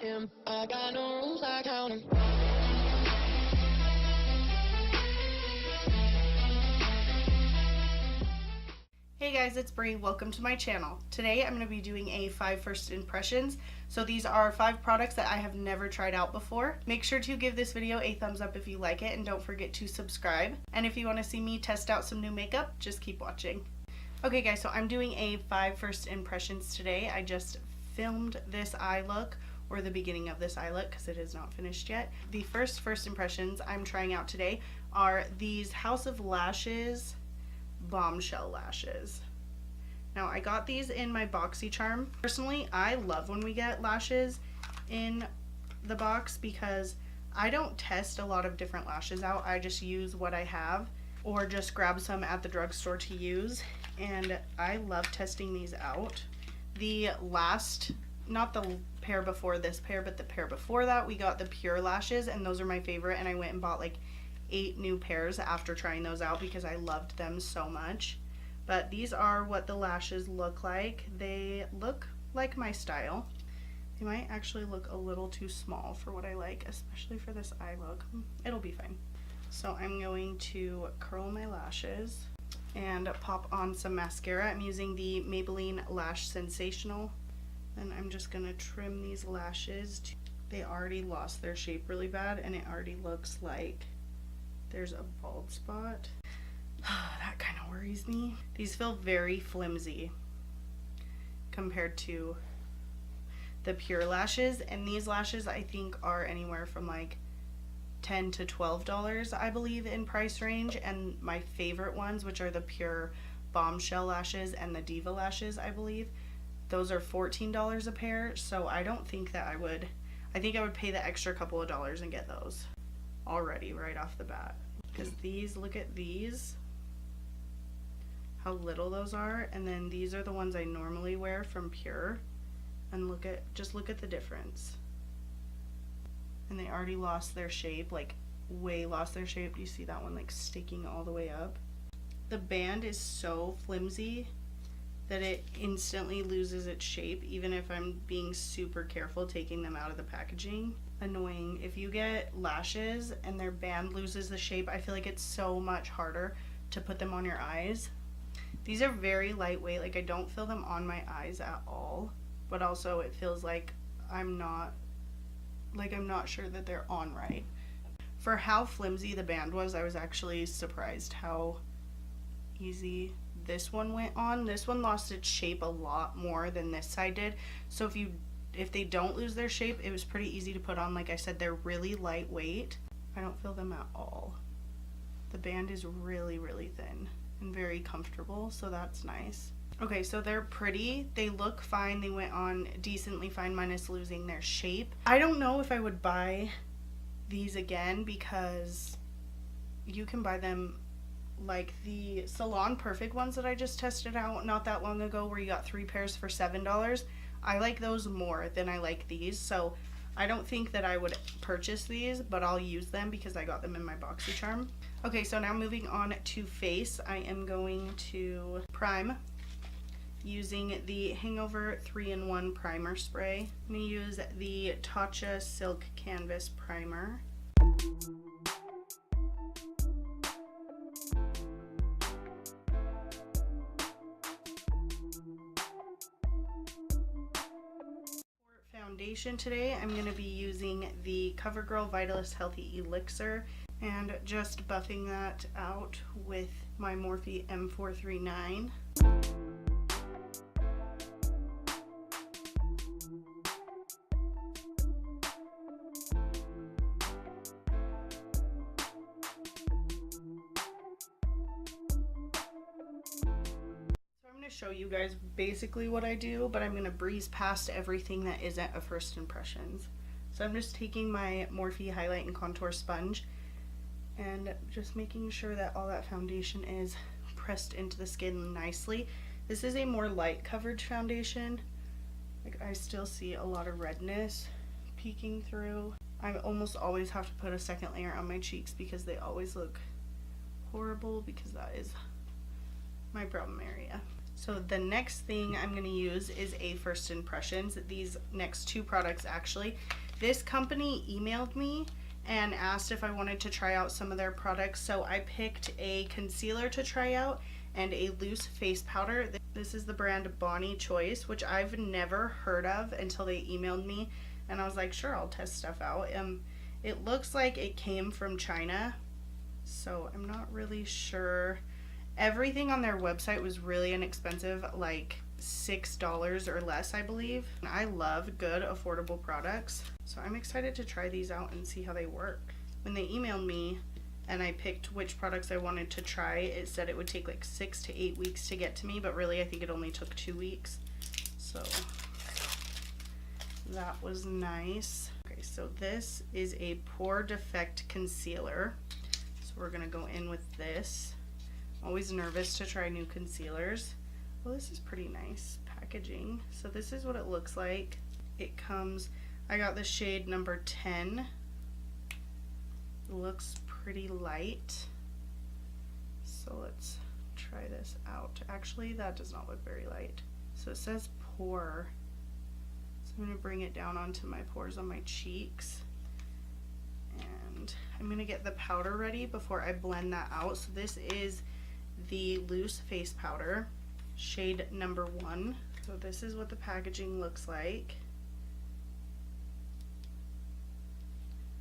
am. I got no rules, I count 'em. Hey guys, it's Bree. Welcome to my channel. Today I'm going to be doing a 5 first impressions. So these are 5 products that I have never tried out before. Make sure to give this video a thumbs up if you like it, and don't forget to subscribe. And if you want to see me test out some new makeup, just keep watching. Okay guys, so I'm doing a 5 first impressions today. I just filmed this eye look, or the beginning of this eye look, because it is not finished yet. The first impressions I'm trying out today are these House of Lashes Bombshell lashes. Now I got these in my BoxyCharm. Personally, I love when we get lashes in the box because I don't test a lot of different lashes out. I just use what I have or just grab some at the drugstore to use, and I love testing these out. The last, not the pair before this pair, but the pair before that, we got the Pure lashes, and those are my favorite, and I went and bought like 8 new pairs after trying those out because I loved them so much. But these are what the lashes look like. They look like my style. They might actually look a little too small for what I like, especially for this eye look. It'll be fine. So I'm going to curl my lashes and pop on some mascara. I'm using the Maybelline Lash Sensational, and I'm just gonna trim these lashes. They already lost their shape really bad, and it already looks like there's a bald spot. That kind of worries me. These feel very flimsy compared to the Pure lashes, and these lashes I think are anywhere from like $10 to $12, I believe, in price range. And my favorite ones, which are the Pure Bombshell lashes and the Diva lashes, I believe, those are $14 a pair. So I don't think that I think I would pay the extra couple of dollars and get those already right off the bat, because these, look at these, how little those are, and then these are the ones I normally wear from Pure, and just look at the difference. And they already lost their shape, like way lost their shape. Do you see that one like sticking all the way up? The band is so flimsy that it instantly loses its shape, even if I'm being super careful taking them out of the packaging. Annoying. If you get lashes and their band loses the shape, I feel like it's so much harder to put them on your eyes. These are very lightweight, like I don't feel them on my eyes at all, but also it feels like I'm not sure that they're on right. For how flimsy the band was, I was actually surprised how easy this one went on. This one lost its shape a lot more than this side did, so if they don't lose their shape, it was pretty easy to put on. Like I said, they're really lightweight. I don't feel them at all. The band is really, really thin and very comfortable, so that's nice. Okay, so they're pretty. They look fine. They went on decently fine, minus losing their shape. I don't know if I would buy these again, because you can buy them like the Salon Perfect ones that I just tested out not that long ago, where you got 3 pairs for $7. I like those more than I like these, so I don't think that I would purchase these, but I'll use them because I got them in my BoxyCharm. Okay, so now moving on to face, I am going to prime using the Hangover 3-in-1 primer spray. I'm going to use the Tatcha Silk Canvas Primer. Foundation today, I'm going to be using the Covergirl Vitalist Healthy Elixir, and just buffing that out with my Morphe M439. Show you guys basically what I do, but I'm going to breeze past everything that isn't a first impressions. So I'm just taking my Morphe highlight and contour sponge and just making sure that all that foundation is pressed into the skin nicely. This is a more light coverage foundation. Like, I still see a lot of redness peeking through. I almost always have to put a second layer on my cheeks because they always look horrible, because that is my problem area. So the next thing I'm going to use is a first impressions. These next two products actually. This company emailed me and asked if I wanted to try out some of their products. So I picked a concealer to try out and a loose face powder. This is the brand Bonnie Choice, which I've never heard of until they emailed me. And I was like, sure, I'll test stuff out. It looks like it came from China, so I'm not really sure. Everything on their website was really inexpensive, like $6 or less, I believe. And I love good, affordable products, so I'm excited to try these out and see how they work. When they emailed me and I picked which products I wanted to try, it said it would take like 6 to 8 weeks to get to me, but really I think it only took 2 weeks. So that was nice. Okay, so this is a Pore Defect concealer. So we're gonna go in with this. Always nervous to try new concealers. Well, this is pretty nice packaging. So this is what it looks like. It comes, I got the shade number 10. It looks pretty light. So let's try this out. Actually, that does not look very light. So it says Pore. So I'm gonna bring it down onto my pores on my cheeks. And I'm gonna get the powder ready before I blend that out. So this is the loose face powder, shade number 1. So this is what the packaging looks like.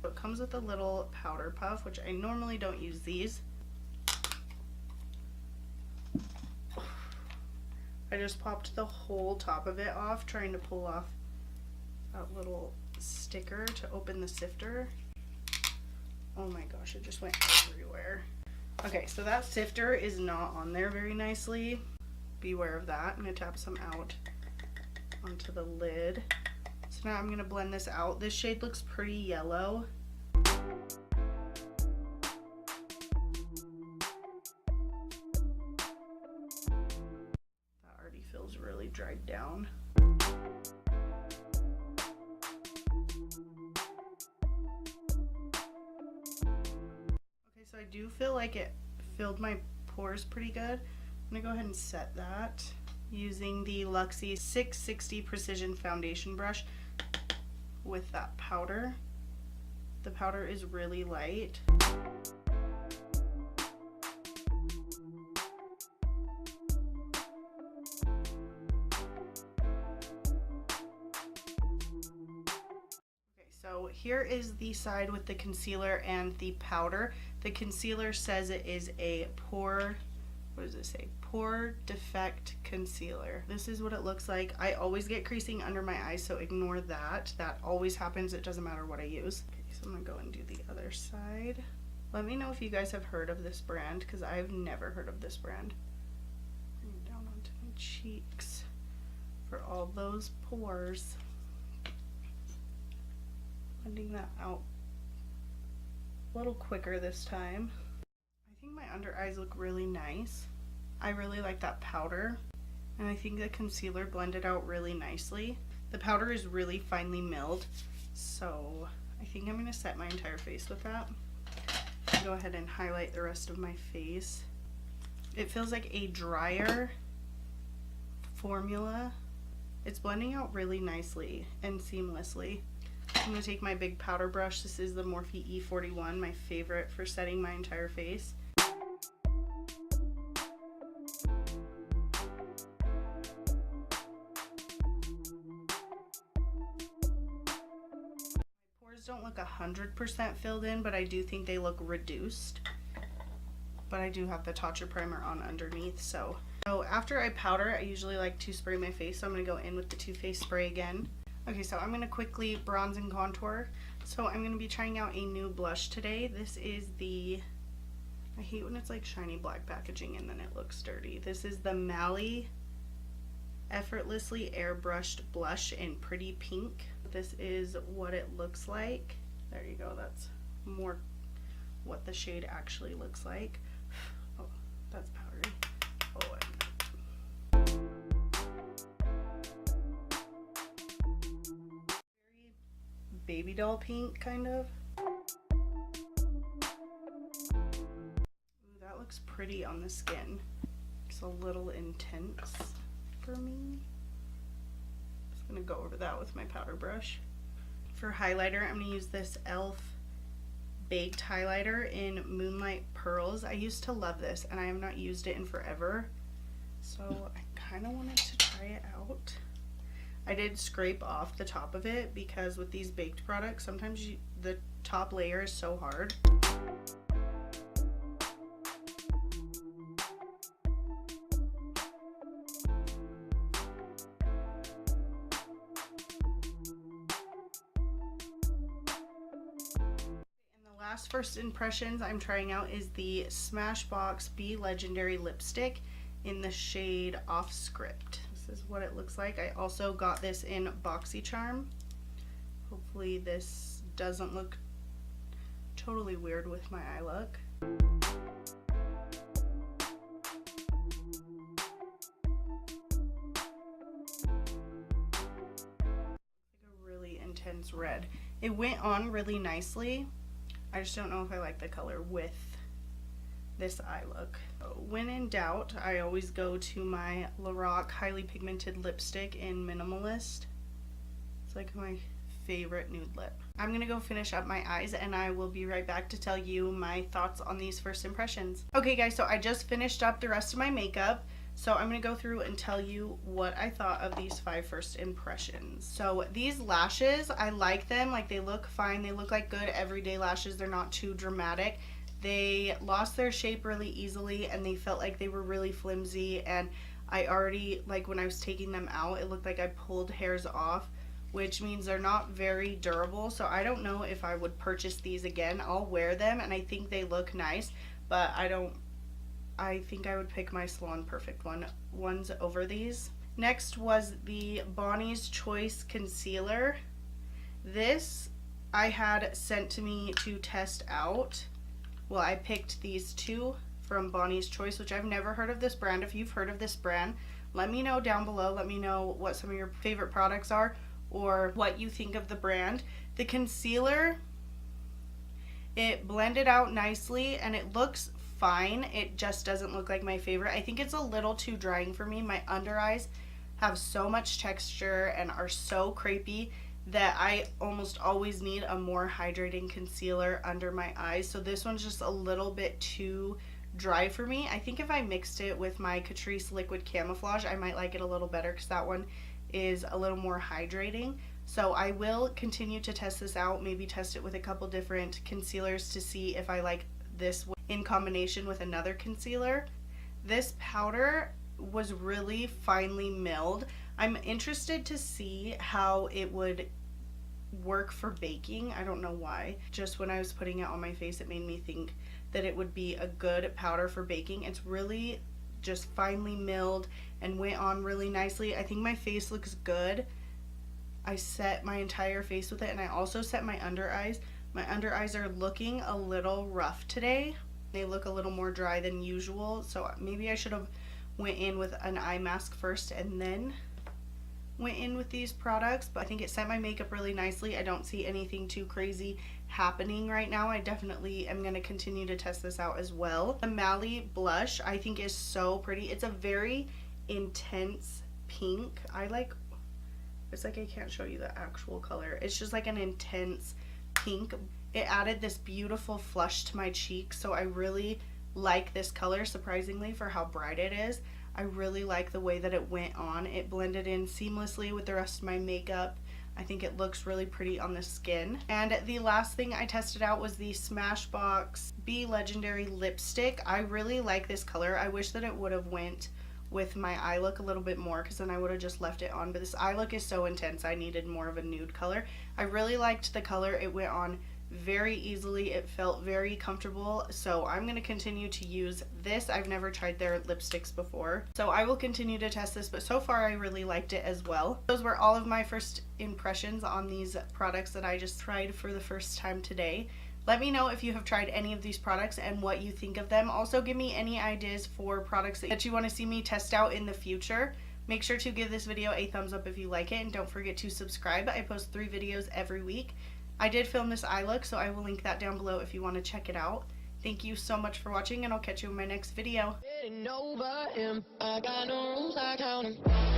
So it comes with a little powder puff, which I normally don't use these. I just popped the whole top of it off trying to pull off that little sticker to open the sifter. Oh my gosh, it just went everywhere. Okay, so that sifter is not on there very nicely. Beware of that. I'm going to tap some out onto the lid. So now I'm going to blend this out. This shade looks pretty yellow. That already feels really dried down. So I do feel like it filled my pores pretty good. I'm gonna go ahead and set that using the Luxie 660 Precision Foundation Brush with that powder. The powder is really light. So here is the side with the concealer and the powder. The concealer says it is a Pore, what does it say? Pore Defect Concealer. This is what it looks like. I always get creasing under my eyes, so ignore that. That always happens. It doesn't matter what I use. Okay, so I'm gonna go and do the other side. Let me know if you guys have heard of this brand, because I've never heard of this brand. Bring it down onto my cheeks for all those pores. Blending that out a little quicker this time. I think my under eyes look really nice. I really like that powder, and I think the concealer blended out really nicely. The powder is really finely milled, so I think I'm going to set my entire face with that. Go ahead and highlight the rest of my face. It feels like a drier formula. It's blending out really nicely and seamlessly. I'm going to take my big powder brush. This is the Morphe E41, my favorite for setting my entire face. My pores don't look 100% filled in, but I do think they look reduced. But I do have the Tatcha primer on underneath, so after I powder, I usually like to spray my face, so I'm going to go in with the Too Faced spray again. Okay, so I'm going to quickly bronze and contour. So I'm going to be trying out a new blush today. This is the, I hate when it's like shiny black packaging and then it looks dirty. This is the Mally Effortlessly Airbrushed Blush in Pretty Pink. This is what it looks like. There you go, that's more what the shade actually looks like. Oh, that's powdery. Oh, baby doll pink, kind of. Ooh, that looks pretty on the skin. just a little intense for me. Just gonna go over that with my powder brush. For highlighter, I'm gonna use this e.l.f. Baked highlighter in Moonlight Pearls. I used to love this and I have not used it in forever, so I kind of wanted to try it out. I did scrape off the top of it because with these baked products, sometimes the top layer is so hard. Last first impressions I'm trying out is the Smashbox Be Legendary lipstick in the shade Off Script. This is what it looks like. I also got this in BoxyCharm. Hopefully this doesn't look totally weird with my eye look. Like a really intense red. It went on really nicely. I just don't know if I like the color with this eye look. When in doubt, I always go to my Lorac Highly Pigmented Lipstick in Minimalist. It's like my favorite nude lip. I'm gonna go finish up my eyes and I will be right back to tell you my thoughts on these first impressions. Okay guys, so I just finished up the rest of my makeup. So I'm going to go through and tell you what I thought of these 5 first impressions. So these lashes, I like them. Like, they look fine. They look like good everyday lashes. They're not too dramatic. They lost their shape really easily and they felt like they were really flimsy, and I already, like, when I was taking them out, it looked like I pulled hairs off, which means they're not very durable. So I don't know if I would purchase these again. I'll wear them and I think they look nice, but I think I would pick my Salon Perfect ones over these. Next was the Bonnie's Choice Concealer. This I had sent to me to test out. Well, I picked these 2 from Bonnie's Choice, which I've never heard of this brand. If you've heard of this brand, let me know down below. Let me know what some of your favorite products are or what you think of the brand. The concealer, it blended out nicely and it looks fine. It just doesn't look like my favorite. I think it's a little too drying for me. My under eyes have so much texture and are so crepey that I almost always need a more hydrating concealer under my eyes. So this one's just a little bit too dry for me. I think if I mixed it with my Catrice Liquid Camouflage, I might like it a little better because that one is a little more hydrating. So I will continue to test this out, maybe test it with a couple different concealers to see if I like this in combination with another concealer. This powder was really finely milled. I'm interested to see how it would work for baking. I don't know why. Just when I was putting it on my face, it made me think that it would be a good powder for baking. It's really just finely milled and went on really nicely. I think my face looks good. I set my entire face with it, and I also set my under eyes. My under eyes are looking a little rough today. They look a little more dry than usual, so maybe I should have went in with an eye mask first and then went in with these products. But I think it set my makeup really nicely. I don't see anything too crazy happening right now. I definitely am going to continue to test this out as well. The Mally blush I think is so pretty. It's a very intense pink. It's like I can't show you the actual color. It's just like an intense pink. It added this beautiful flush to my cheeks, so I really like this color, surprisingly, for how bright it is. I really like the way that it went on. It blended in seamlessly with the rest of my makeup. I think it looks really pretty on the skin. And the last thing I tested out was the Smashbox Be Legendary lipstick. I really like this color. I wish that it would have went with my eye look a little bit more, because then I would have just left it on, but this eye look is so intense I needed more of a nude color. I really liked the color. It went on very easily. It felt very comfortable, so I'm going to continue to use this. I've never tried their lipsticks before, so I will continue to test this, but so far I really liked it as well. Those were all of my first impressions on these products that I just tried for the first time today. Let me know if you have tried any of these products and what you think of them. Also, give me any ideas for products that you want to see me test out in the future. Make sure to give this video a thumbs up if you like it, and don't forget to subscribe. I post 3 videos every week. I did film this eye look, so I will link that down below if you want to check it out. Thank you so much for watching, and I'll catch you in my next video. Getting over him. I got no rules, I count 'em.